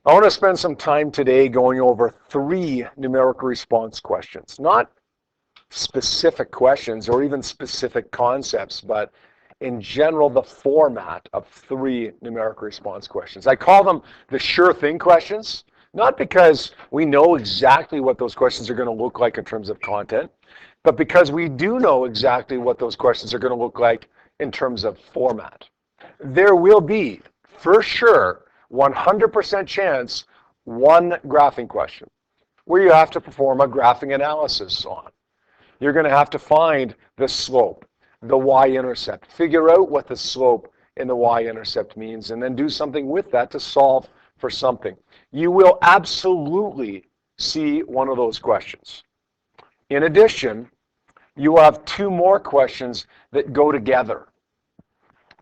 I want to spend some time today going over 3 numerical response questions. Not specific questions or even specific concepts, but in general, the format of 3 numerical response questions. I call them the sure thing questions, not because we know exactly what those questions are going to look like in terms of content, but because we do know exactly what those questions are going to look like in terms of format. There will be, for sure, 100% chance, one graphing question where you have to perform a graphing analysis on. You're going to have to find the slope, the y-intercept, figure out what the slope and the y-intercept means, and then do something with that to solve for something. You will absolutely see one of those questions. In addition, you will have 2 more questions that go together.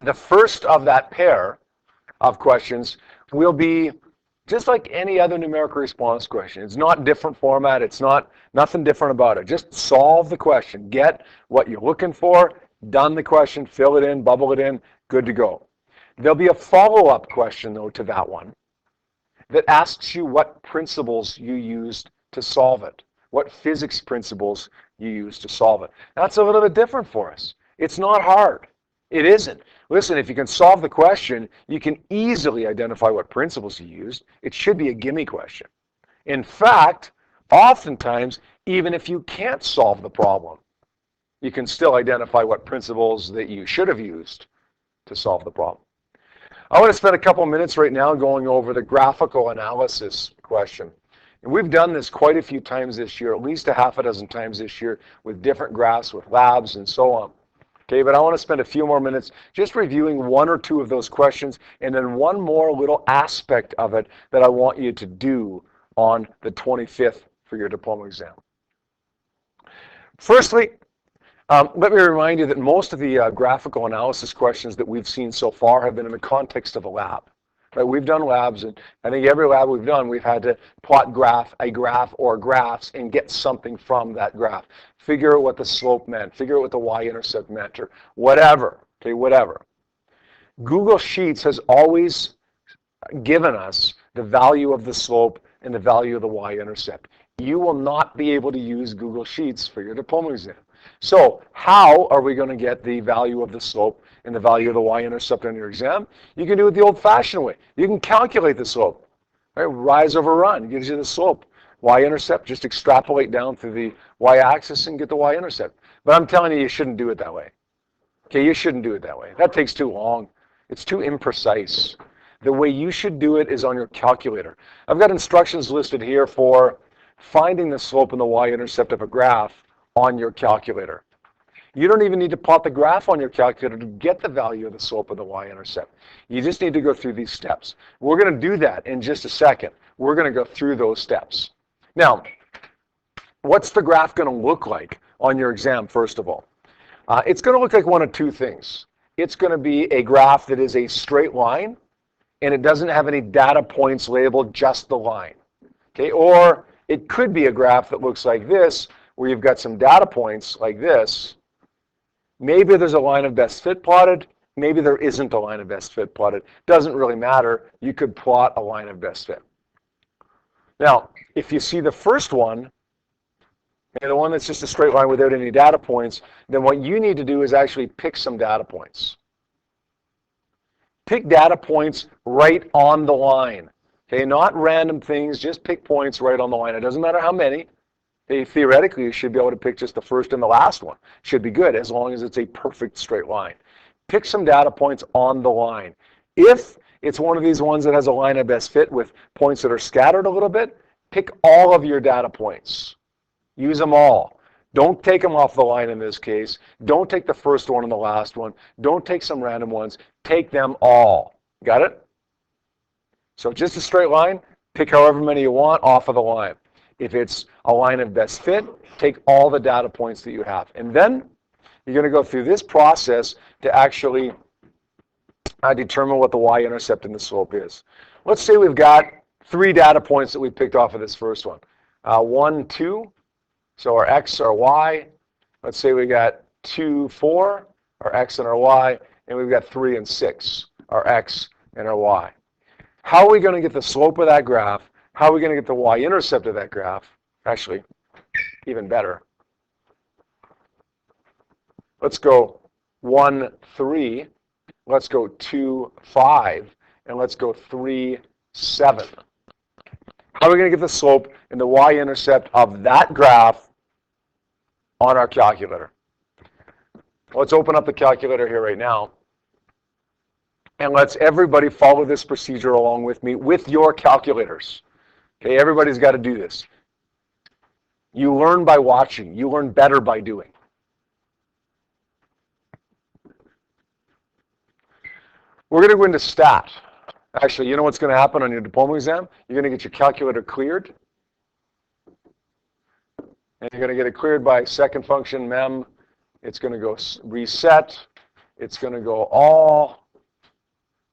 The first of that pair of questions will be just like any other numerical response question. It's not different format. It's nothing different about it. Just solve the question. Get what you're looking for, done the question, fill it in, bubble it in, good to go. There'll be a follow-up question, though, to that one that asks you what principles you used to solve it, what physics principles you used to solve it. That's a little bit different for us. It's not hard. It isn't. Listen, if you can solve the question, you can easily identify what principles you used. It should be a gimme question. In fact, oftentimes, even if you can't solve the problem, you can still identify what principles that you should have used to solve the problem. I want to spend a couple minutes right now going over the graphical analysis question. And we've done this quite a few times this year, at least a half a dozen times this year, with different graphs, with labs, and so on. Okay, but I want to spend a few more minutes just reviewing 1 or 2 of those questions, and then one more little aspect of it that I want you to do on the 25th for your diploma exam. Firstly, let me remind you that most of the graphical analysis questions that we've seen so far have been in the context of a lab. Right? We've done labs, and I think every lab we've done, we've had to plot a graph or graphs and get something from that graph. Figure out what the slope meant, figure out what the y-intercept meant, or whatever, okay, whatever. Google Sheets has always given us the value of the slope and the value of the y-intercept. You will not be able to use Google Sheets for your diploma exam. So how are we going to get the value of the slope and the value of the y-intercept on your exam? You can do it the old-fashioned way. You can calculate the slope. Right? Rise over run gives you the slope. Y-intercept, just extrapolate down through the y-axis and get the y-intercept. But I'm telling you, you shouldn't do it that way. Okay, you shouldn't do it that way. That takes too long. It's too imprecise. The way you should do it is on your calculator. I've got instructions listed here for finding the slope and the y-intercept of a graph on your calculator. You don't even need to plot the graph on your calculator to get the value of the slope of the y-intercept. You just need to go through these steps. We're going to do that in just a second. We're going to go through those steps. Now, what's the graph going to look like on your exam, first of all? It's going to look like one of 2 things. It's going to be a graph that is a straight line, and it doesn't have any data points labeled, just the line. Okay? Or it could be a graph that looks like this, where you've got some data points like this. Maybe there's a line of best fit plotted. Maybe there isn't a line of best fit plotted. Doesn't really matter. You could plot a line of best fit. Now, if you see the first one, and the one that's just a straight line without any data points, then what you need to do is actually pick some data points. Pick data points right on the line. Okay, not random things, just pick points right on the line. It doesn't matter how many. Theoretically, you should be able to pick just the first and the last one. Should be good, as long as it's a perfect straight line. Pick some data points on the line. If it's one of these ones that has a line of best fit with points that are scattered a little bit, pick all of your data points. Use them all. Don't take them off the line in this case. Don't take the first one and the last one. Don't take some random ones. Take them all. Got it? So just a straight line, pick however many you want off of the line. If it's a line of best fit, take all the data points that you have. And then you're going to go through this process to actually determine what the y-intercept and the slope is. Let's say we've got 3 data points that we picked off of this first one. 1, 2, so our x, our y. Let's say we got 2, 4, our x and our y, and we've got 3 and 6, our x and our y. How are we going to get the slope of that graph? How are we going to get the y-intercept of that graph? Actually, even better. Let's go 1, 3. Let's go 2, 5. And let's go 3, 7. How are we going to get the slope and the y-intercept of that graph on our calculator? Let's open up the calculator here right now. And let's everybody follow this procedure along with me with your calculators. Okay, everybody's got to do this. You learn by watching. You learn better by doing. We're going to go into stat. Actually, you know what's going to happen on your diploma exam? You're going to get your calculator cleared. And you're going to get it cleared by second function mem. It's going to go reset. It's going to go all.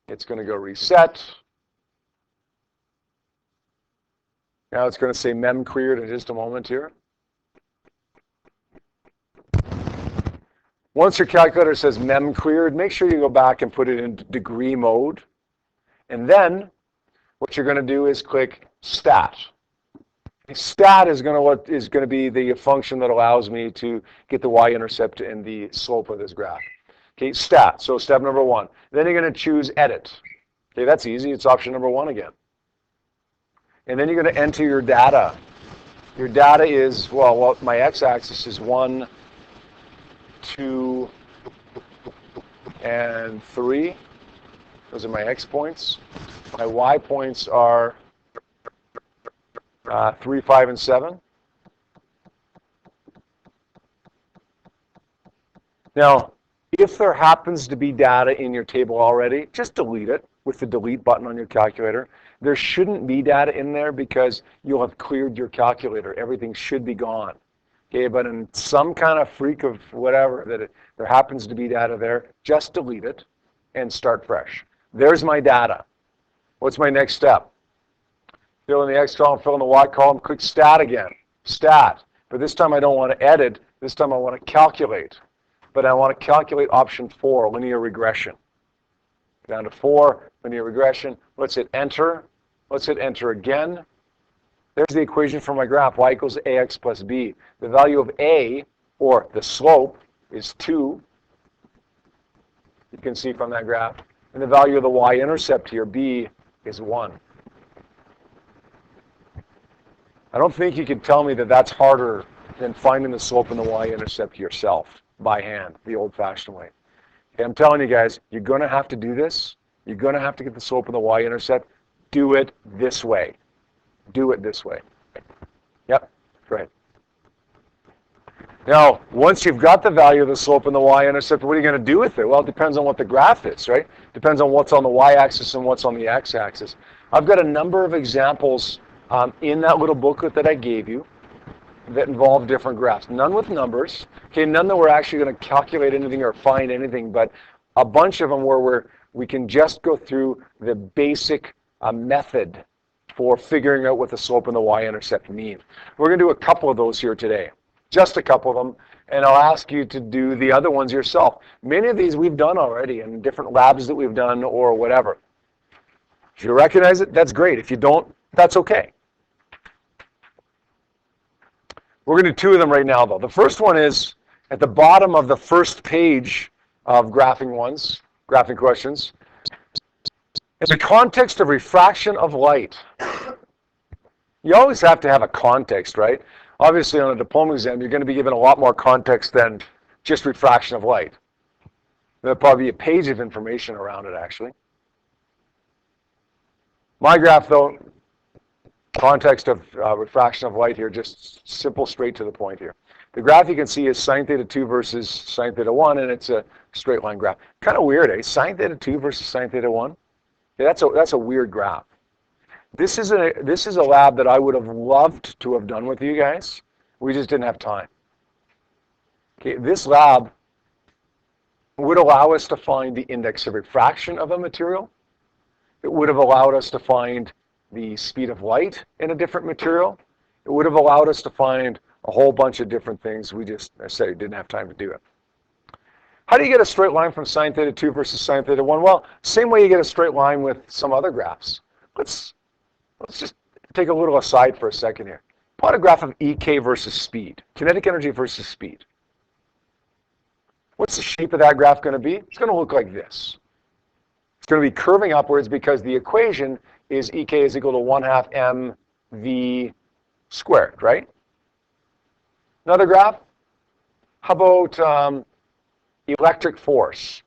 It's going to go reset. Now it's going to say mem cleared in just a moment here. Once your calculator says mem cleared, make sure you go back and put it in degree mode. And then what you're going to do is click stat. Stat is going to be the function that allows me to get the y-intercept and the slope of this graph. Okay, stat. So step number 1. Then you're going to choose edit. Okay, that's easy. It's option number 1 again. And then you're going to enter your data. Your data is, well, my x-axis is 1, 2, and 3. Those are my x points. My y points are 3, 5, and 7. Now, if there happens to be data in your table already, just delete it with the delete button on your calculator. There shouldn't be data in there because you'll have cleared your calculator. Everything should be gone. Okay, but in some kind of freak of whatever that there happens to be data there, just delete it and start fresh. There's my data. What's my next step? Fill in the X column, fill in the Y column, click stat again. Stat. But this time I don't want to edit. This time I want to calculate. But I want to calculate option 4, linear regression. Down to 4, linear regression. Let's hit enter. Let's hit enter again. There's the equation for my graph, y equals ax plus b. The value of a, or the slope, is 2. You can see from that graph. And the value of the y-intercept here, b, is 1. I don't think you can tell me that that's harder than finding the slope and the y-intercept yourself by hand, the old-fashioned way. Okay, I'm telling you guys, you're going to have to do this. You're going to have to get the slope and the y-intercept. Do it this way. Do it this way. Yep, right. Now, once you've got the value of the slope and the y-intercept, what are you going to do with it? Well, it depends on what the graph is, right? Depends on what's on the y-axis and what's on the x-axis. I've got a number of examples in that little booklet that I gave you that involve different graphs. None with numbers, okay, none that we're actually going to calculate anything or find anything, but a bunch of them where we can just go through the basic method for figuring out what the slope and the y-intercept mean. We're going to do a couple of those here today. Just a couple of them, and I'll ask you to do the other ones yourself. Many of these we've done already in different labs that we've done or whatever. If you recognize it, that's great. If you don't, that's okay. We're going to do 2 of them right now, though. The first one is at the bottom of the first page of graphing questions. In the context of refraction of light. You always have to have a context, right? Obviously, on a diploma exam, you're going to be given a lot more context than just refraction of light. There'll probably be a page of information around it, actually. My graph, though, context of refraction of light here, just simple, straight to the point here. The graph you can see is sine theta 2 versus sine theta 1, and it's a straight line graph. Kind of weird, eh? Sine theta 2 versus sine theta 1? Yeah, that's a weird graph. This is a lab that I would have loved to have done with you guys. We just didn't have time. Okay, this lab would allow us to find the index of refraction of a material. It would have allowed us to find the speed of light in a different material. It would have allowed us to find a whole bunch of different things. We just, I say, didn't have time to do it. How do you get a straight line from sine theta 2 versus sine theta 1? Well, same way you get a straight line with some other graphs. Let's just take a little aside for a second here. Plot a graph of EK versus speed, kinetic energy versus speed. What's the shape of that graph going to be? It's going to look like this. It's going to be curving upwards because the equation is EK is equal to 1/2 mv squared, right? Another graph? How about electric force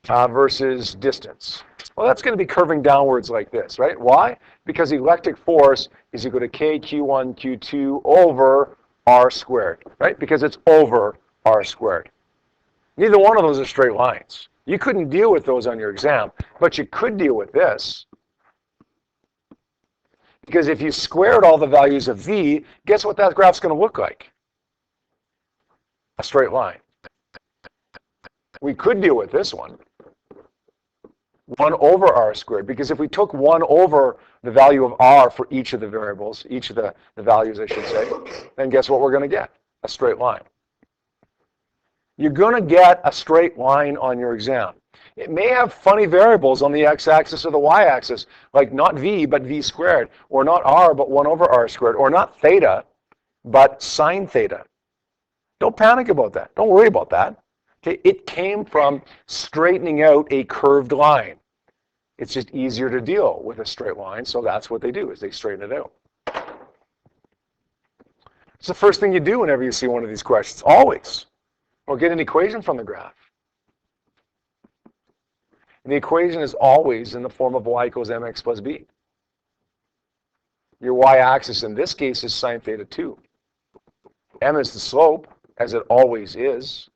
versus distance? Well, that's going to be curving downwards like this, right? Why? Because electric force is equal to K Q1 Q2 over R squared, right? Because it's over R squared. Neither one of those are straight lines. You couldn't deal with those on your exam, but you could deal with this. Because if you squared all the values of V, guess what that graph's going to look like? A straight line. We could deal with this one. 1 over R squared, because if we took 1 over the value of R for each of the variables, each of the values I should say, then guess what we're going to get? A straight line. You're going to get a straight line on your exam. It may have funny variables on the x-axis or the y-axis, like not V, but V squared, or not R, but 1 over R squared, or not theta, but sine theta. Don't panic about that. Don't worry about that. Okay? It came from straightening out a curved line. It's just easier to deal with a straight line, so that's what they do, is they straighten it out. It's the first thing you do whenever you see one of these questions, always. Or get an equation from the graph. And the equation is always in the form of y equals mx plus b. Your y-axis in this case is sine theta 2. M is the slope, as it always is.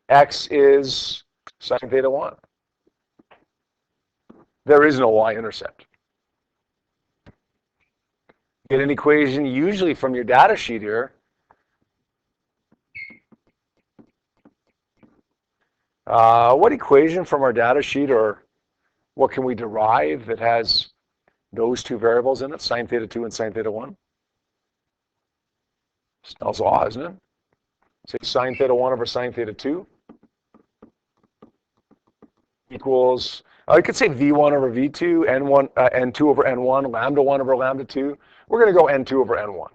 X is sine theta 1. There is no y-intercept. Get an equation usually from your data sheet here. What equation from our data sheet, or what can we derive that has those two variables in it, sine theta 2 and sine theta 1? Snell's law, isn't it? Say sine theta 1 over sine theta 2 equals, I could say V1 over V2, N1, N2 over N1, lambda 1 over lambda 2. We're going to go N2 over N1.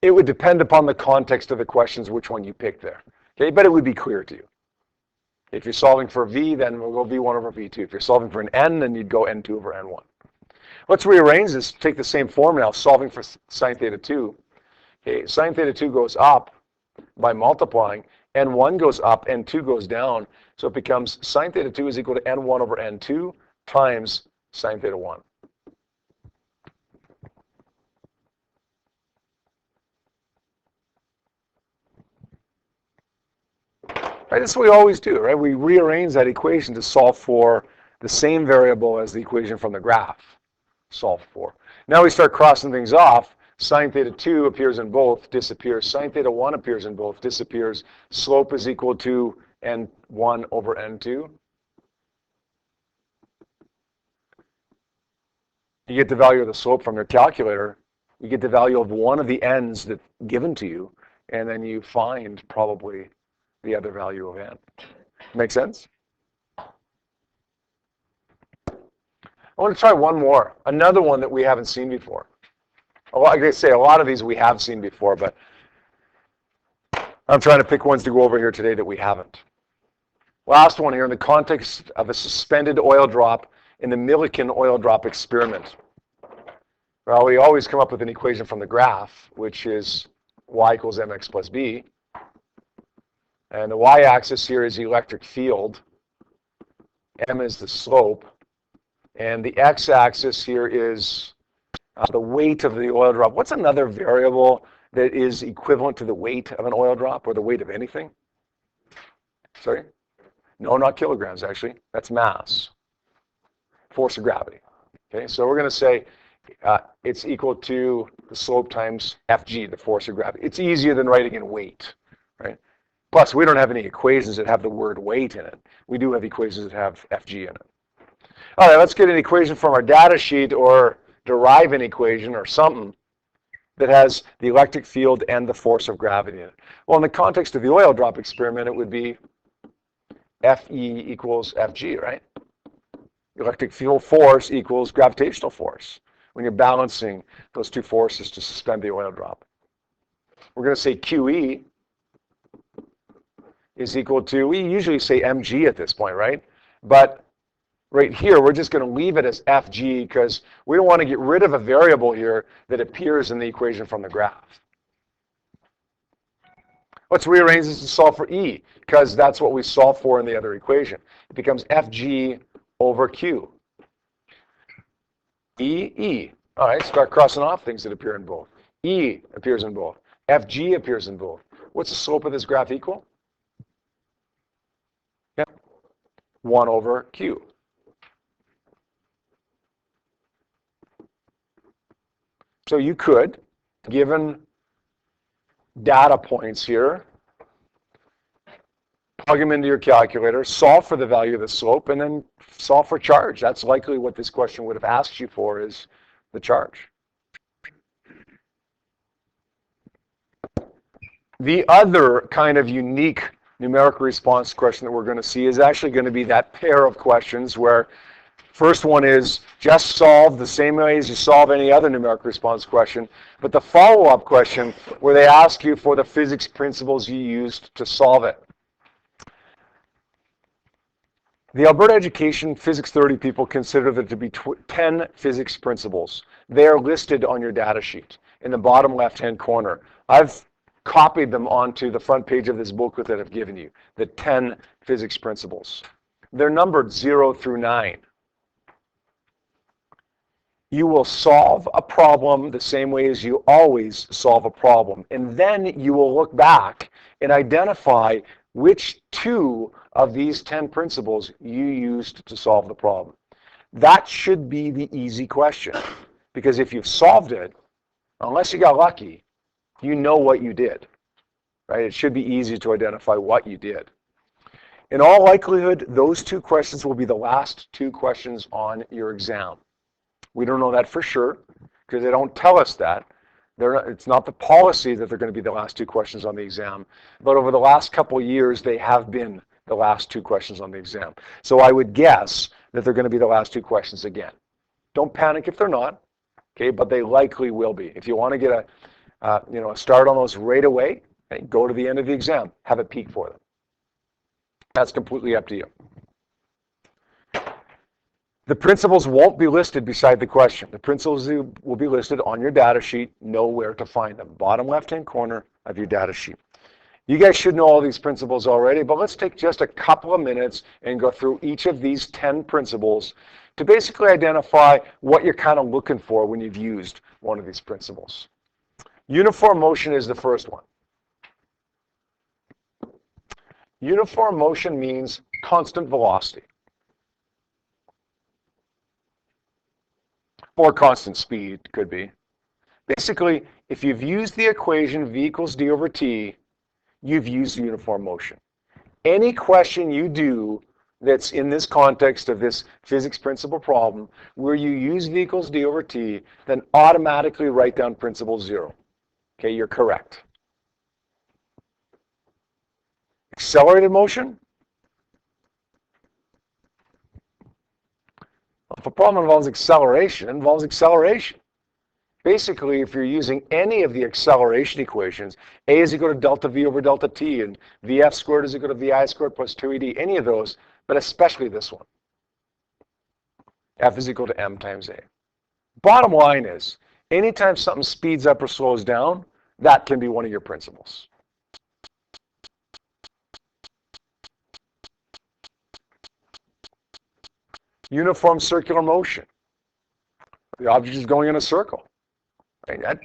It would depend upon the context of the questions which one you pick there. Okay, but it would be clear to you. If you're solving for V, then we'll go V1 over V2. If you're solving for an N, then you'd go N2 over N1. Let's rearrange this, take the same form now, solving for sine theta 2. Okay, sine theta 2 goes up by multiplying, N1 goes up, N2 goes down, so it becomes sine theta 2 is equal to N1 over N2 times sine theta 1. Right, that's what we always do, right? We rearrange that equation to solve for the same variable as the equation from the graph solved for. Now we start crossing things off. Sine theta 2 appears in both, disappears. Sine theta 1 appears in both, disappears. Slope is equal to N1 over N2. You get the value of the slope from your calculator. You get the value of one of the n's that's given to you, and then you find probably the other value of n. Make sense? I want to try one more, another one that we haven't seen before. Like I say, a lot of these we have seen before, but I'm trying to pick ones to go over here today that we haven't. Last one here, in the context of a suspended oil drop in the Millikan oil drop experiment. Well, we always come up with an equation from the graph, which is y equals mx plus b. And the y-axis here is electric field. M is the slope. And the x-axis here is the weight of the oil drop. What's another variable that is equivalent to the weight of an oil drop, or the weight of anything? Sorry? No, not kilograms, actually. That's mass. Force of gravity. Okay, so we're going to say it's equal to the slope times Fg, the force of gravity. It's easier than writing in weight, right? Plus, we don't have any equations that have the word weight in it. We do have equations that have Fg in it. All right, let's get an equation from our data sheet, or derive an equation or something that has the electric field and the force of gravity in it. Well, in the context of the oil drop experiment, it would be Fe equals Fg, right? Electric field force equals gravitational force when you're balancing those two forces to suspend the oil drop. We're going to say QE is equal to, we usually say mg at this point, right? But right here, we're just going to leave it as FG because we don't want to get rid of a variable here that appears in the equation from the graph. Let's rearrange this to solve for E because that's what we solved for in the other equation. It becomes FG over Q. E. All right, start crossing off things that appear in both. E appears in both. FG appears in both. What's the slope of this graph equal? Yeah, 1 over Q. So you could, given data points here, plug them into your calculator, solve for the value of the slope, and then solve for charge. That's likely what this question would have asked you for, is the charge. The other kind of unique numerical response question that we're going to see is actually going to be that pair of questions where first one is just solve the same way as you solve any other numerical response question, but the follow-up question where they ask you for the physics principles you used to solve it. The Alberta Education Physics 30 people consider there to be 10 physics principles. They are listed on your data sheet in the bottom left-hand corner. I've copied them onto the front page of this booklet that I've given you, the 10 physics principles. They're numbered 0 through 9. You will solve a problem the same way as you always solve a problem, and then you will look back and identify which 2 of these 10 principles you used to solve the problem. That should be the easy question, because if you've solved it, unless you got lucky, you know what you did, right? It should be easy to identify what you did. In all likelihood, those 2 questions will be the last 2 questions on your exam. We don't know that for sure because they don't tell us that. It's not the policy that they're going to be the last 2 questions on the exam, but over the last couple of years, they have been the last 2 questions on the exam. So I would guess that they're going to be the last 2 questions again. Don't panic if they're not, okay, but they likely will be. If you want to get a start on those right away, okay, go to the end of the exam, have a peek for them. That's completely up to you. The principles won't be listed beside the question. The principles will be listed on your data sheet. Know where to find them. Bottom left-hand corner of your data sheet. You guys should know all these principles already, but let's take just a couple of minutes and go through each of these 10 principles to basically identify what you're kind of looking for when you've used one of these principles. Uniform motion is the first one. Uniform motion means constant velocity. Or constant speed, could be. Basically, if you've used the equation V equals D over T, you've used uniform motion. Any question you do that's in this context of this physics principle problem, where you use V equals D over T, then automatically write down principle 0. Okay, you're correct. Accelerated motion? If a problem involves acceleration, it involves acceleration. Basically, if you're using any of the acceleration equations, A is equal to delta V over delta T, and VF squared is equal to VI squared plus 2ED, any of those, but especially this one. F is equal to M times A. Bottom line is, anytime something speeds up or slows down, that can be one of your principles. Uniform circular motion. The object is going in a circle. Right?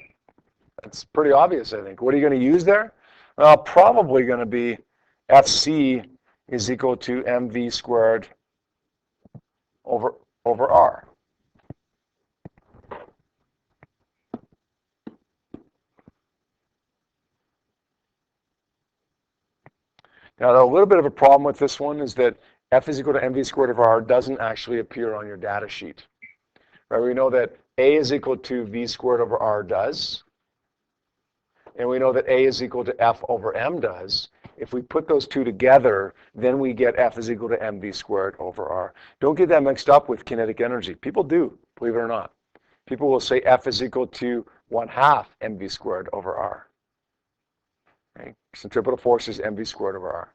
That's pretty obvious, I think. What are you going to use there? Probably going to be FC is equal to mv squared over r. Now, a little bit of a problem with this one is that F is equal to mv squared over r doesn't actually appear on your data sheet. Right? We know that A is equal to V squared over R does. And we know that A is equal to F over M does. If we put those two together, then we get F is equal to mv squared over r. Don't get that mixed up with kinetic energy. People do, believe it or not. People will say F is equal to 1/2 mv squared over r. Okay? Centripetal force is mv squared over r.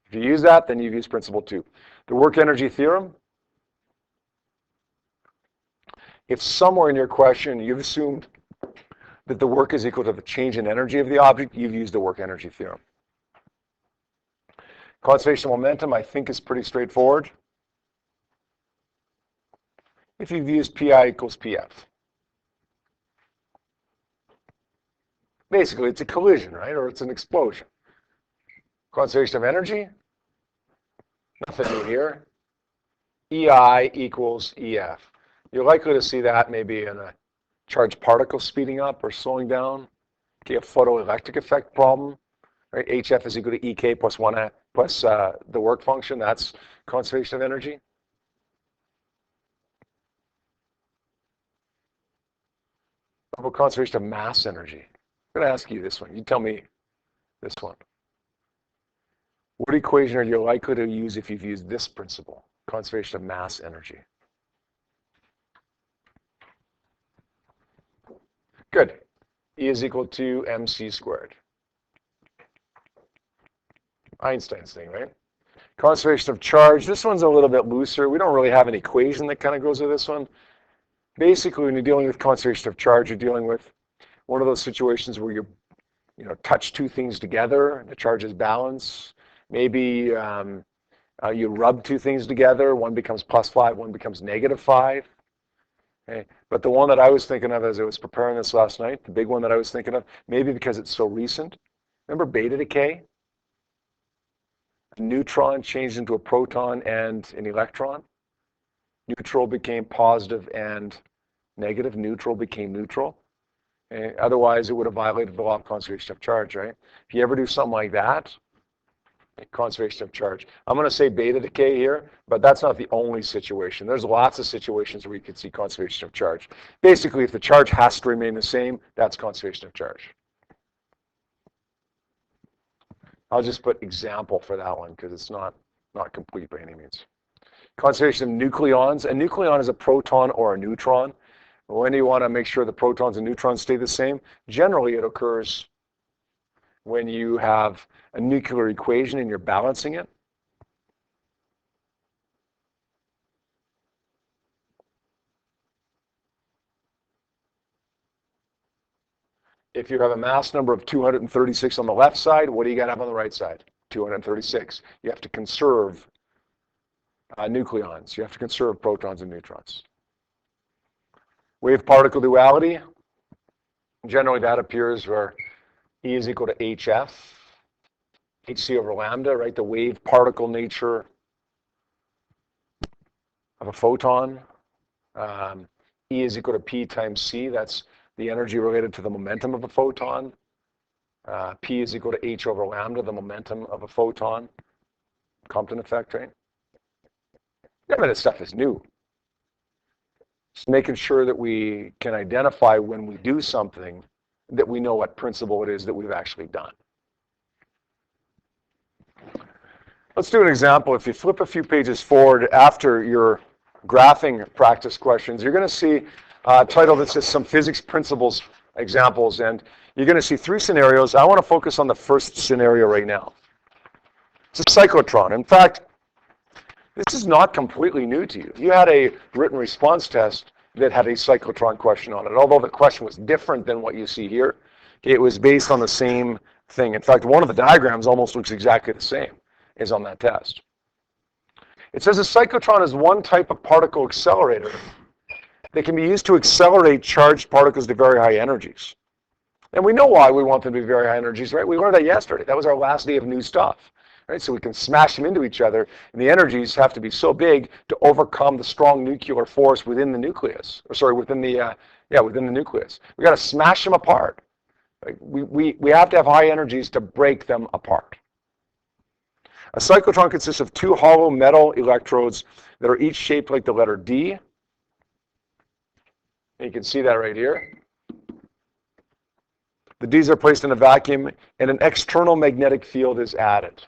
If you use that, then you've used principle 2. The work energy theorem, if somewhere in your question you've assumed that the work is equal to the change in energy of the object, you've used the work energy theorem. Conservation of momentum, I think, is pretty straightforward. If you've used PI equals PF. Basically, it's a collision, right? Or it's an explosion. Conservation of energy, nothing new here. EI equals EF. You're likely to see that maybe in a charged particle speeding up or slowing down. Okay, a photoelectric effect problem. Right? HF is equal to EK plus 1 plus the work function. That's conservation of energy. How about conservation of mass energy? I'm going to ask you this one. You tell me this one. What equation are you likely to use if you've used this principle? Conservation of mass energy. Good. E is equal to mc squared. Einstein's thing, right? Conservation of charge. This one's a little bit looser. We don't really have an equation that kind of goes with this one. Basically, when you're dealing with conservation of charge, you're dealing with one of those situations where you touch two things together, the charges balance. Maybe you rub two things together, one becomes +5, one becomes -5. Okay. But the one that I was thinking of as I was preparing this last night, the big one that I was thinking of, maybe because it's so recent, remember beta decay? A neutron changed into a proton and an electron. Neutral became positive and negative. Neutral became neutral. Okay. Otherwise, it would have violated the law of conservation of charge, right? If you ever do something like that, conservation of charge. I'm going to say beta decay here, but that's not the only situation. There's lots of situations where you could see conservation of charge. Basically, if the charge has to remain the same, that's conservation of charge. I'll just put example for that one because it's not complete by any means. Conservation of nucleons. A nucleon is a proton or a neutron. When do you want to make sure the protons and neutrons stay the same? Generally, it occurs when you have a nuclear equation and you're balancing it. If you have a mass number of 236 on the left side, what do you got to have on the right side? 236. You have to conserve nucleons. You have to conserve protons and neutrons. Wave-particle duality. Generally, that appears where E is equal to HF, HC over lambda, right? The wave-particle nature of a photon. E is equal to P times C. That's the energy related to the momentum of a photon. P is equal to H over lambda, the momentum of a photon. Compton effect, right? None of this stuff is new. Just making sure that we can identify when we do something that we know what principle it is that we've actually done. Let's do an example. If you flip a few pages forward after your graphing practice questions, you're going to see a title that says some physics principles examples, and you're going to see 3 scenarios. I want to focus on the first scenario right now. It's a cyclotron. In fact, this is not completely new to you. You had a written response test that had a cyclotron question on it. Although the question was different than what you see here, it was based on the same thing. In fact, one of the diagrams almost looks exactly the same as on that test. It says a cyclotron is one type of particle accelerator that can be used to accelerate charged particles to very high energies. And we know why we want them to be very high energies, right? We learned that yesterday. That was our last day of new stuff. Right, so we can smash them into each other, and the energies have to be so big to overcome the strong nuclear force within the nucleus. Or sorry, within the nucleus. We got to smash them apart. Like we have to have high energies to break them apart. A cyclotron consists of 2 hollow metal electrodes that are each shaped like the letter D. And you can see that right here. The Ds are placed in a vacuum and an external magnetic field is added.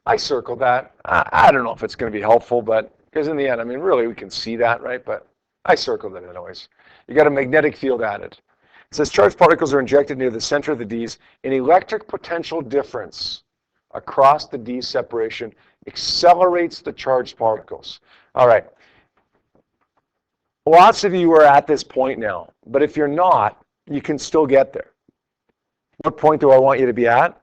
I circled that. I don't know if it's going to be helpful, but because in the end, I mean, really, we can see that, right? But I circled it anyways. You got a magnetic field added. It says charged particles are injected near the center of the Ds. An electric potential difference across the D separation accelerates the charged particles. All right. Lots of you are at this point now, but if you're not, you can still get there. What point do I want you to be at?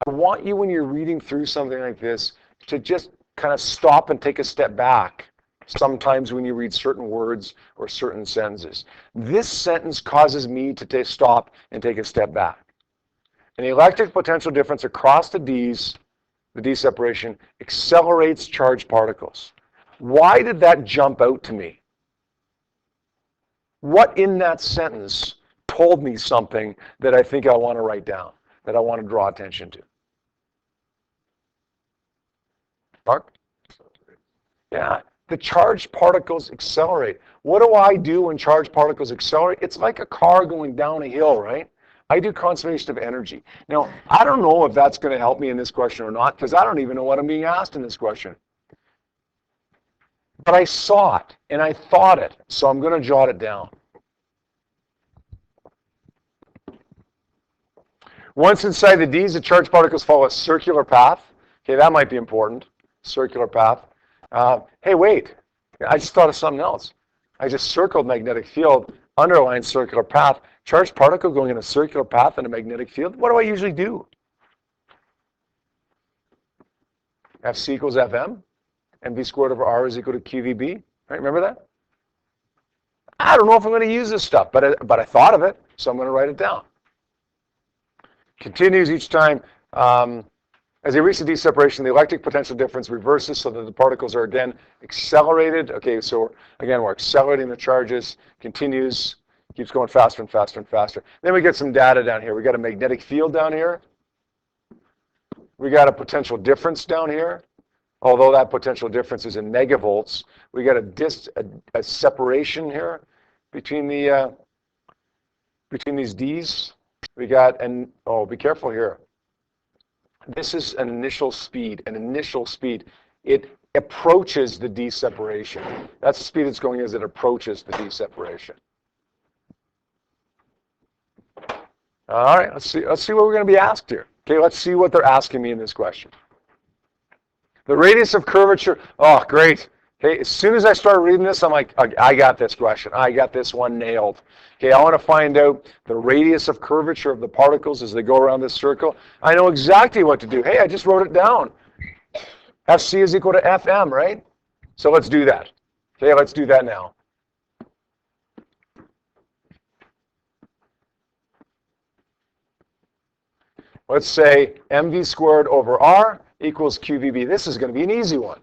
I want you, when you're reading through something like this, to just kind of stop and take a step back sometimes when you read certain words or certain sentences. This sentence causes me to stop and take a step back. An electric potential difference across the Ds, the D separation, accelerates charged particles. Why did that jump out to me? What in that sentence told me something that I think I want to write down, that I want to draw attention to? Mark? Yeah, the charged particles accelerate. What do I do when charged particles accelerate? It's like a car going down a hill, right? I do conservation of energy. Now, I don't know if that's going to help me in this question or not, because I don't even know what I'm being asked in this question. But I saw it, and I thought it, so I'm going to jot it down. Once inside the Ds, the charged particles follow a circular path. Okay, that might be important. Circular path. Hey, wait. I just thought of something else. I just circled magnetic field, underlined circular path. Charged particle going in a circular path in a magnetic field. What do I usually do? Fc equals Fm. mv squared over r is equal to qvb. Right? Remember that? I don't know if I'm going to use this stuff, but I thought of it, so I'm going to write it down. Continues each time. As they reach the D separation, the electric potential difference reverses so that the particles are again accelerated. Okay, so again, we're accelerating the charges. Continues, keeps going faster and faster and faster. Then we get some data down here. We got a magnetic field down here. We got a potential difference down here. Although that potential difference is in megavolts, we got a separation here between the between these Ds. We got be careful here. This is an initial speed. An initial speed. It approaches the D separation. That's the speed it's going as it approaches the D separation. All right, let's see what we're going to be asked here. Okay, let's see what they're asking me in this question. The radius of curvature. Oh, great. Okay, as soon as I start reading this, I'm like, I got this question. I got this one nailed. Okay, I want to find out the radius of curvature of the particles as they go around this circle. I know exactly what to do. Hey, I just wrote it down. Fc is equal to Fm, right? So let's do that. Okay, let's do that now. Let's say mv squared over r equals qvb. This is going to be an easy one.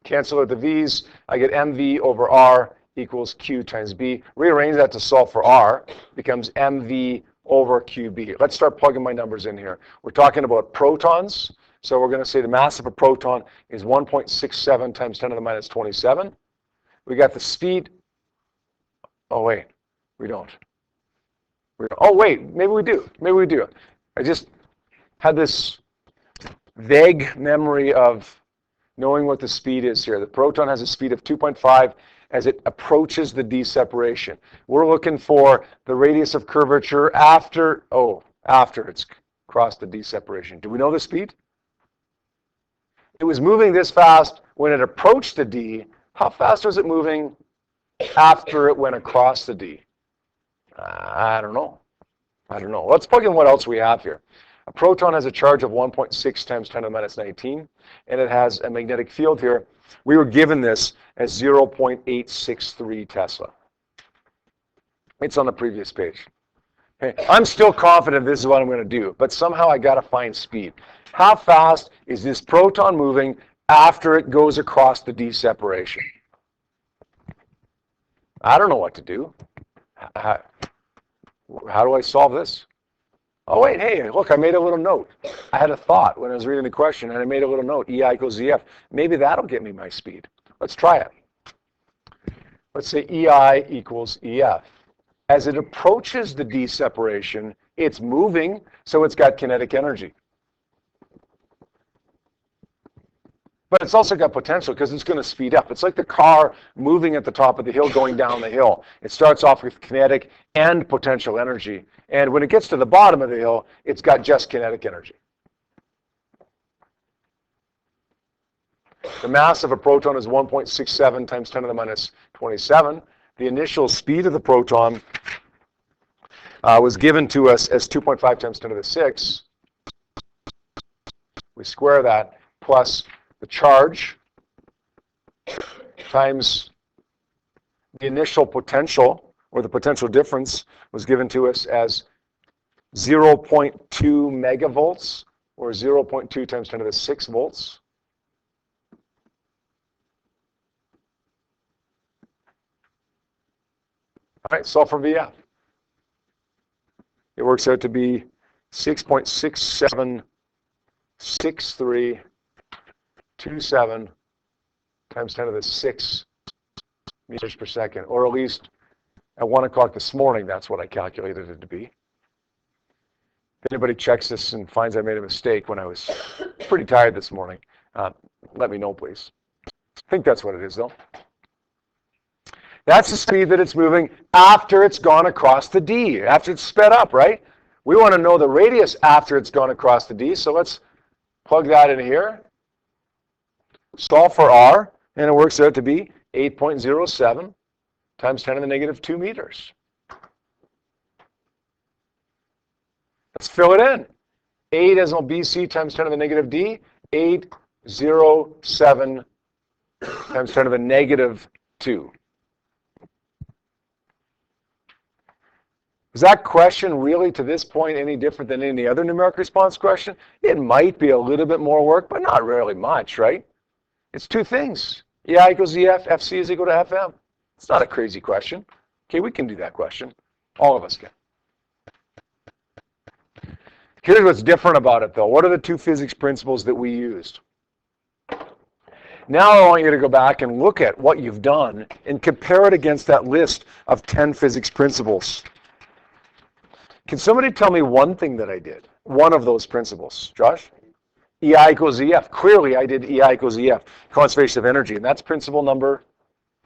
Cancel out the v's. I get mv over r equals q times b. Rearrange that to solve for r. Becomes mv over qb. Let's start plugging my numbers in here. We're talking about protons. So we're going to say the mass of a proton is 1.67 times 10 to the minus 27. We got the speed. Oh, wait. We don't. Oh, wait. Maybe we do. Maybe we do. I just had this vague memory of knowing what the speed is here. The proton has a speed of 2.5 as it approaches the D separation. We're looking for the radius of curvature after it's crossed the D separation. Do we know the speed? It was moving this fast when it approached the D. How fast was it moving after it went across the D? I don't know. Let's plug in what else we have here. A proton has a charge of 1.6 times 10 to the minus 19, and it has a magnetic field here. We were given this as 0.863 Tesla. It's on the previous page. Okay. I'm still confident this is what I'm going to do, but somehow I got to find speed. How fast is this proton moving after it goes across the D separation? I don't know what to do. How do I solve this? Oh, wait, hey, look, I made a little note. I had a thought when I was reading the question, and I made a little note, EI equals EF. Maybe that'll get me my speed. Let's try it. Let's say EI equals EF. As it approaches the D separation, it's moving, so it's got kinetic energy. But it's also got potential because it's going to speed up. It's like the car moving at the top of the hill going down the hill. It starts off with kinetic and potential energy. And when it gets to the bottom of the hill, it's got just kinetic energy. The mass of a proton is 1.67 times 10 to the minus 27. The initial speed of the proton was given to us as 2.5 times 10 to the 6. We square that plus the charge times the initial potential, or the potential difference, was given to us as 0.2 megavolts, or 0.2 times 10 to the 6 volts. All right, solve for VF. It works out to be 6.676327 times 10 to the 6 meters per second, or at least at 1 o'clock this morning, that's what I calculated it to be. If anybody checks this and finds I made a mistake when I was pretty tired this morning, let me know, please. I think that's what it is, though. That's the speed that it's moving after it's gone across the D, after it's sped up, right? We want to know the radius after it's gone across the D, so let's plug that in here. Solve for R, and it works out to be 8.07 times 10 to the negative 2 meters. Let's fill it in. 8 as BC times 10 to the negative D, 807 times 10 to the negative 2. Is that question really, to this point, any different than any other numeric response question? It might be a little bit more work, but not really much, right? It's two things. EI equals EF, FC is equal to FM. It's not a crazy question. Okay, we can do that question. All of us can. Here's what's different about it, though. What are the two physics principles that we used? Now I want you to go back and look at what you've done and compare it against that list of 10 physics principles. Can somebody tell me one thing that I did? One of those principles. Josh? EI equals EF. Clearly, I did EI equals EF, conservation of energy, and that's principle number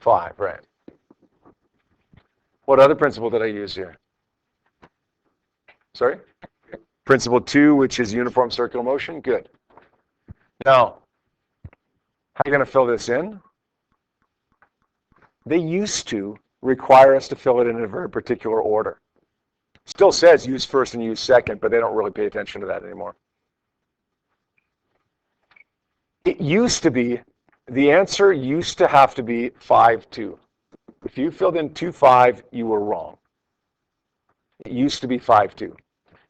5, right? What other principle did I use here? Sorry? Principle 2, which is uniform circular motion. Good. Now, how are you going to fill this in? They used to require us to fill it in a very particular order. Still says use first and use second, but they don't really pay attention to that anymore. It used to be, the answer used to have to be 5-2. If you filled in 2-5, you were wrong. It used to be 5-2.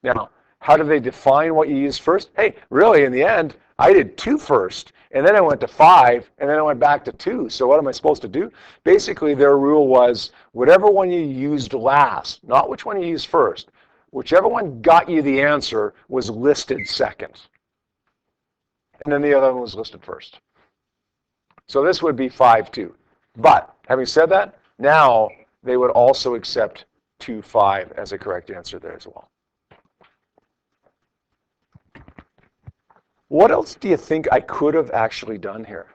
Now, how do they define what you use first? Hey, really, in the end, I did 2 first, and then I went to 5, and then I went back to 2. So what am I supposed to do? Basically, their rule was whatever one you used last, not which one you used first, whichever one got you the answer was listed second. And then the other one was listed first. So this would be 5-2. But having said that, now they would also accept 2-5 as a correct answer there as well. What else do you think I could have actually done here?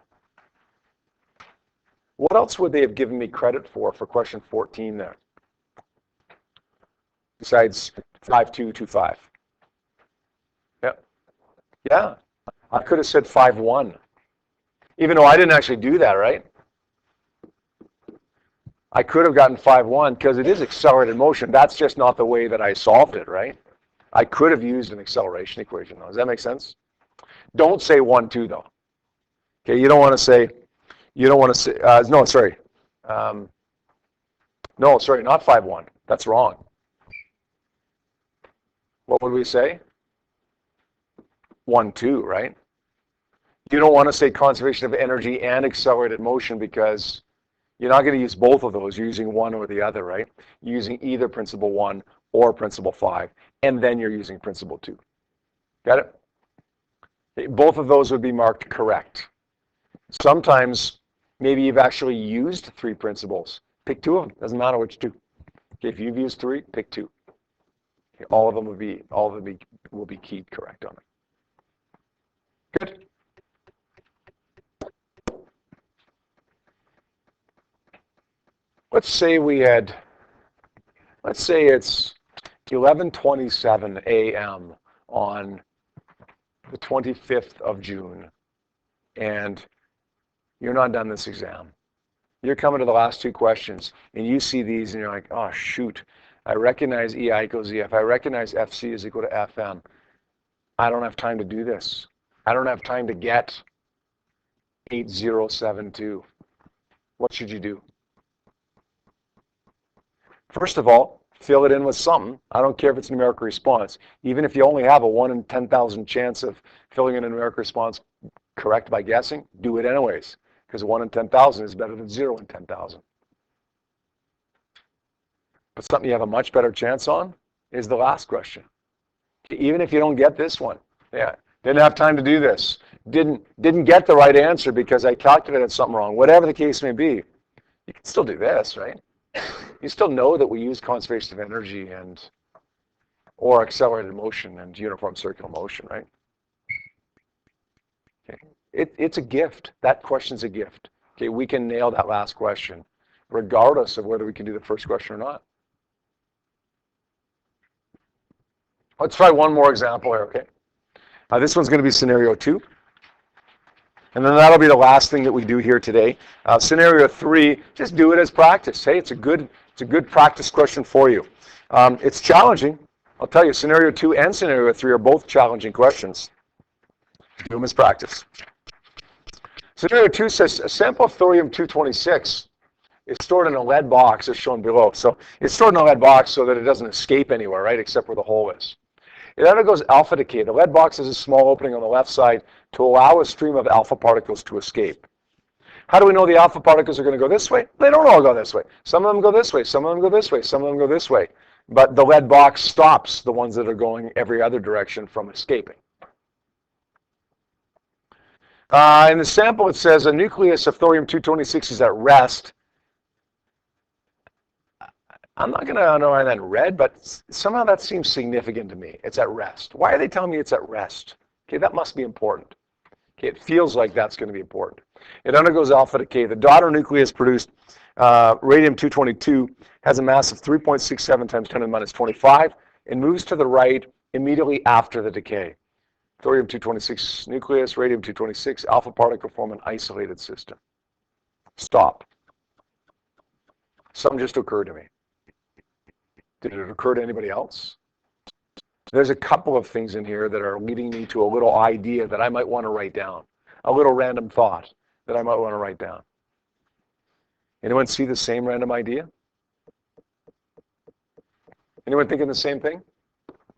What else would they have given me credit for question 14 there? Besides 5-2, 2-5. Yep. Yeah. I could have said 5-1. Even though I didn't actually do that, right? I could have gotten 5-1 because it is accelerated motion. That's just not the way that I solved it, right? I could have used an acceleration equation, though. Does that make sense? Don't say 1-2, though. Okay, you don't want to say, no, sorry. No, sorry, not 5-1. That's wrong. What would we say? 1-2, right? You don't want to say conservation of energy and accelerated motion because you're not going to use both of those. You're using one or the other, right? You're using either principle 1 or principle 5, and then you're using principle 2. Got it? Both of those would be marked correct. Sometimes, maybe you've actually used 3 principles. Pick 2 of them. Doesn't matter which 2. Okay, if you've used 3, pick 2. Okay, all of them will be keyed correct on it. Good. Let's say it's 11:27 a.m. on the 25th of June, and you're not done this exam. You're coming to the last 2 questions, and you see these, and you're like, oh, shoot. I recognize EI equals EF. I recognize FC is equal to FM. I don't have time to do this. I don't have time to get 8072. What should you do? First of all, fill it in with something. I don't care if it's a numerical response. Even if you only have a 1 in 10,000 chance of filling in a numerical response correct by guessing, do it anyways, because 1 in 10,000 is better than 0 in 10,000. But something you have a much better chance on is the last question. Even if you don't get this one, yeah, didn't have time to do this, didn't get the right answer because I calculated something wrong, whatever the case may be, you can still do this, right? You still know that we use conservation of energy or accelerated motion and uniform circular motion, right? Okay. It's a gift. That question's a gift. Okay, we can nail that last question, regardless of whether we can do the first question or not. Let's try one more example here, okay? This one's going to be scenario 2. And then that'll be the last thing that we do here today. Scenario 3, just do it as practice. Hey, it's a good practice question for you. It's challenging. I'll tell you, scenario 2 and scenario 3 are both challenging questions. Do them as practice. Scenario 2 says a sample of thorium-226 is stored in a lead box as shown below. So it's stored in a lead box so that it doesn't escape anywhere, right, except where the hole is. It undergoes alpha decay. The lead box has a small opening on the left side to allow a stream of alpha particles to escape. How do we know the alpha particles are going to go this way? They don't all go this way. Some of them go this way, some of them go this way, some of them go this way. But the lead box stops the ones that are going every other direction from escaping. In the sample, it says a nucleus of thorium-226 is at rest. I'm not going to underline that in red, but somehow that seems significant to me. It's at rest. Why are they telling me it's at rest? Okay, that must be important. Okay, it feels like that's going to be important. It undergoes alpha decay. The daughter nucleus produced radium-222 has a mass of 3.67 times 10 to the minus 25 and moves to the right immediately after the decay. Thorium-226 nucleus, radium-226, alpha particle form an isolated system. Stop. Something just occurred to me. Did it occur to anybody else? There's a couple of things in here that are leading me to a little idea that I might want to write down, a little random thought that I might want to write down. Anyone see the same random idea? Anyone thinking the same thing?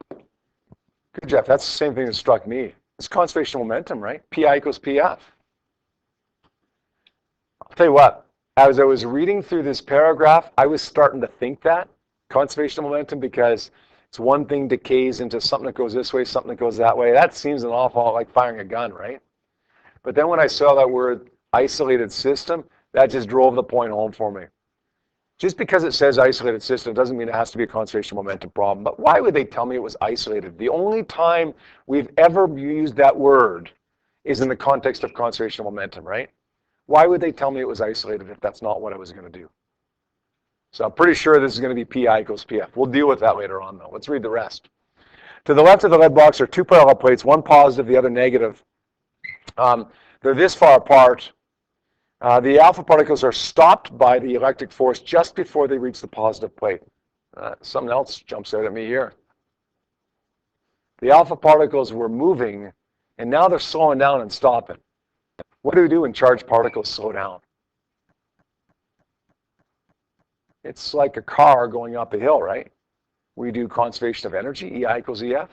Good, Jeff. That's the same thing that struck me. It's conservation of momentum, right? Pi equals PF. I'll tell you what, as I was reading through this paragraph, I was starting to think that. Conservation of momentum, because it's one thing decays into something that goes this way, something that goes that way. That seems an awful lot like firing a gun, right? But then when I saw that word isolated system, that just drove the point home for me. Just because it says isolated system doesn't mean it has to be a conservation of momentum problem. But why would they tell me it was isolated? The only time we've ever used that word is in the context of conservation of momentum, right? Why would they tell me it was isolated if that's not what I was going to do? So I'm pretty sure this is going to be Pi equals PF. We'll deal with that later on, though. Let's read the rest. To the left of the lead box are 2 parallel plates, one positive, the other negative. They're this far apart. The alpha particles are stopped by the electric force just before they reach the positive plate. Something else jumps out at me here. The alpha particles were moving, and now they're slowing down and stopping. What do we do when charged particles slow down? It's like a car going up a hill, right? We do conservation of energy, EI equals EF.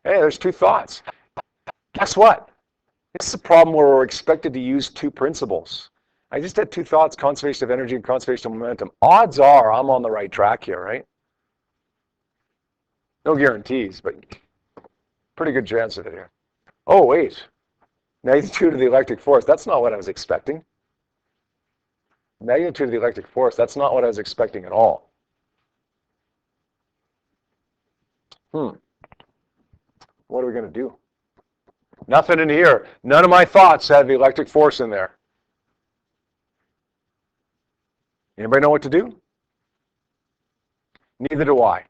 Hey, there's 2 thoughts. Guess what? It's a problem where we're expected to use 2 principles. I just had 2 thoughts, conservation of energy and conservation of momentum. Odds are I'm on the right track here, right? No guarantees, but pretty good chance of it here. Oh, wait. Magnitude of the electric force. That's not what I was expecting. Magnitude of the electric force. That's not what I was expecting at all. What are we going to do? Nothing in here. None of my thoughts have the electric force in there. Anybody know what to do? Neither do I.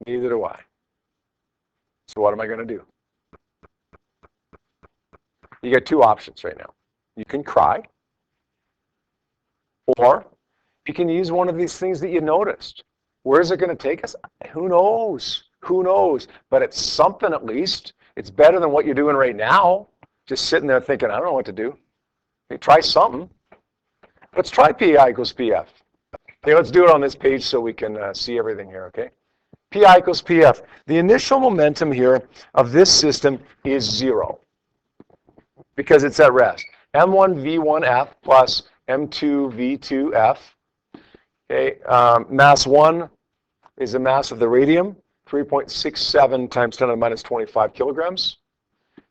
Neither do I. So what am I going to do? You get two options right now. You can cry, or you can use one of these things that you noticed. Where is it going to take us? Who knows? Who knows? But it's something at least. It's better than what you're doing right now, just sitting there thinking, I don't know what to do. Hey, try something. Let's try PI equals PF. Okay, let's do it on this page so we can see everything here, okay? PI equals PF. The initial momentum here of this system is 0 because it's at rest. M1 V1F plus M2 V2F. Okay, mass 1 is the mass of the radium, 3.67 times 10 to the minus 25 kilograms,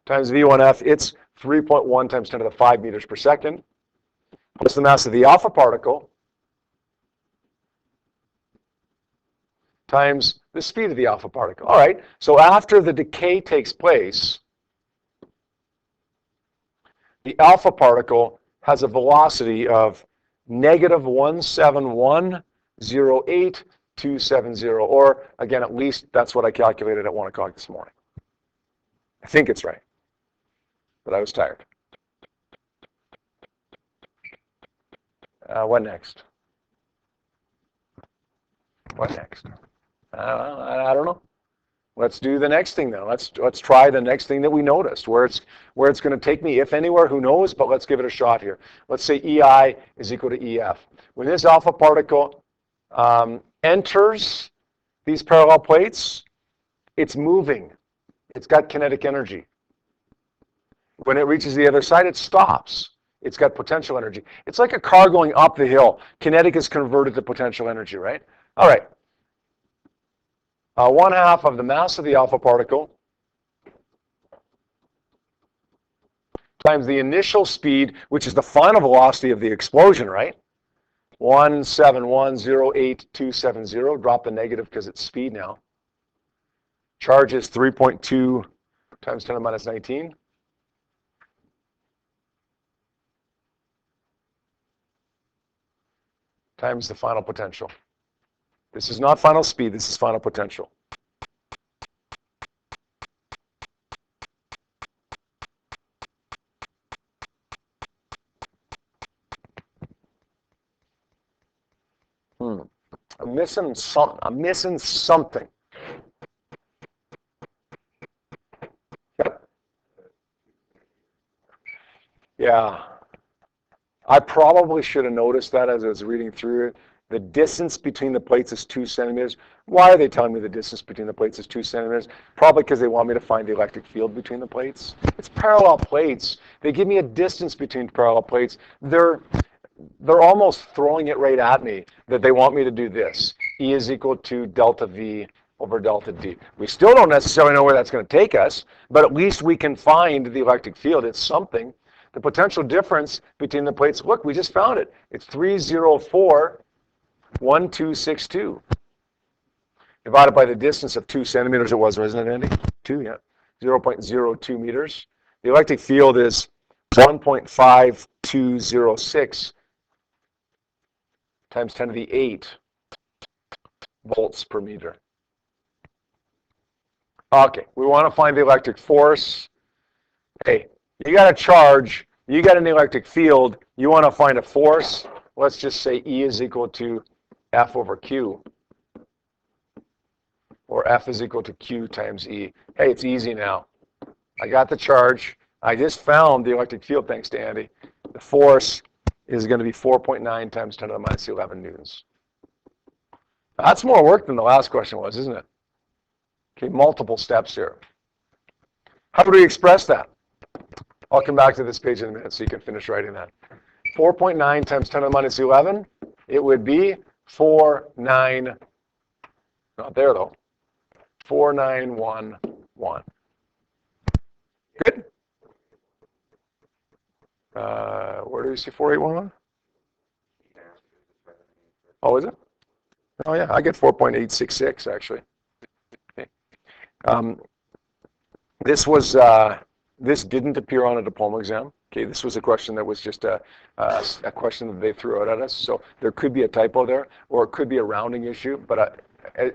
times V1F, it's 3.1 times 10 to the 5 meters per second. What's the mass of the alpha particle times the speed of the alpha particle? All right, so after the decay takes place, the alpha particle has a velocity of negative 171.08270, or again, at least that's what I calculated at 1 o'clock this morning. I think it's right, but I was tired. What next? What next? I don't know. Let's do the next thing now. Let's try the next thing that we noticed. Where it's going to take me, if anywhere, who knows? But let's give it a shot here. Let's say EI is equal to EF. When this alpha particle enters these parallel plates, it's moving. It's got kinetic energy. When it reaches the other side, it stops. It's got potential energy. It's like a car going up the hill. Kinetic is converted to potential energy, right? All right. 1/2 of the mass of the alpha particle times the initial speed, which is the final velocity of the explosion, right? 171.08270. Drop the negative because it's speed now. Charge is 3.2 times 10 to the minus 19. Times the final potential. This is not final speed, this is final potential. I'm missing something. Yeah. I probably should have noticed that as I was reading through it. The distance between the plates is 2 centimeters. Why are they telling me the distance between the plates is 2 centimeters? Probably because they want me to find the electric field between the plates. It's parallel plates. They give me a distance between parallel plates. They're almost throwing it right at me that they want me to do this. E is equal to delta V over delta D. We still don't necessarily know where that's going to take us, but at least we can find the electric field. It's something. The potential difference between the plates, look, we just found it. It's 304.1262. Divided by the distance of 2 centimeters it was, wasn't it, Andy? 2, yeah. 0.02 meters. The electric field is 1.5206 times 10 to the 8 volts per meter. Okay, we want to find the electric force. Hey, you got a charge, you got an electric field, you want to find a force. Let's just say E is equal to F over Q. Or F is equal to Q times E. Hey, it's easy now. I got the charge. I just found the electric field, thanks to Andy. The force is going to be 4.9 times 10 to the minus 11 newtons. That's more work than the last question was, isn't it? Okay, multiple steps here. How do we express that? I'll come back to this page in a minute so you can finish writing that. 4.9 times 10 to the minus 11, it would be 49, not there though, 4911. Where do you see 4811? Oh, is it? Oh, yeah, I get 4.866 actually. Okay. This didn't appear on a diploma exam. Okay, this was a question that was just a question that they threw out at us. So there could be a typo there, or it could be a rounding issue. But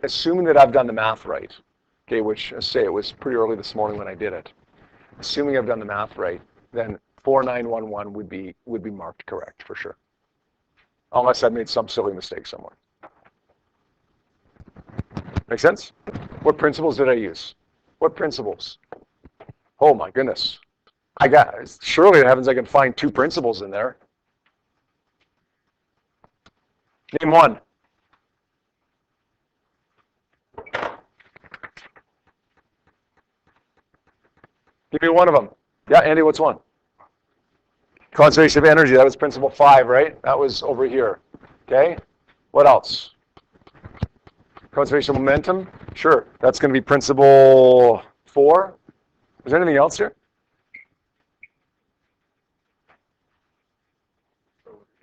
assuming that I've done the math right, okay, which I say it was pretty early this morning when I did it. Assuming I've done the math right, then 4911 would be marked correct for sure, unless I've made some silly mistake somewhere. Make sense? What principles did I use? What principles? Oh my goodness. Surely in heavens I can find 2 principles in there. Name one. Give me one of them. Yeah, Andy, what's one? Conservation of energy. That was principle 5, right? That was over here. Okay? What else? Conservation of momentum. Sure. That's going to be principle 4. Is there anything else here?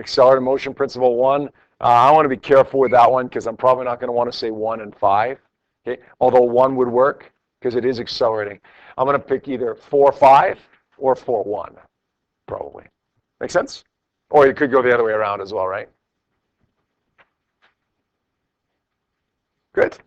Accelerated motion, principle 1. I want to be careful with that one because I'm probably not going to want to say 1 and 5. Okay? Although 1 would work because it is accelerating. I'm going to pick either 4-5 or 4-1, probably. Make sense? Or you could go the other way around as well, right? Good.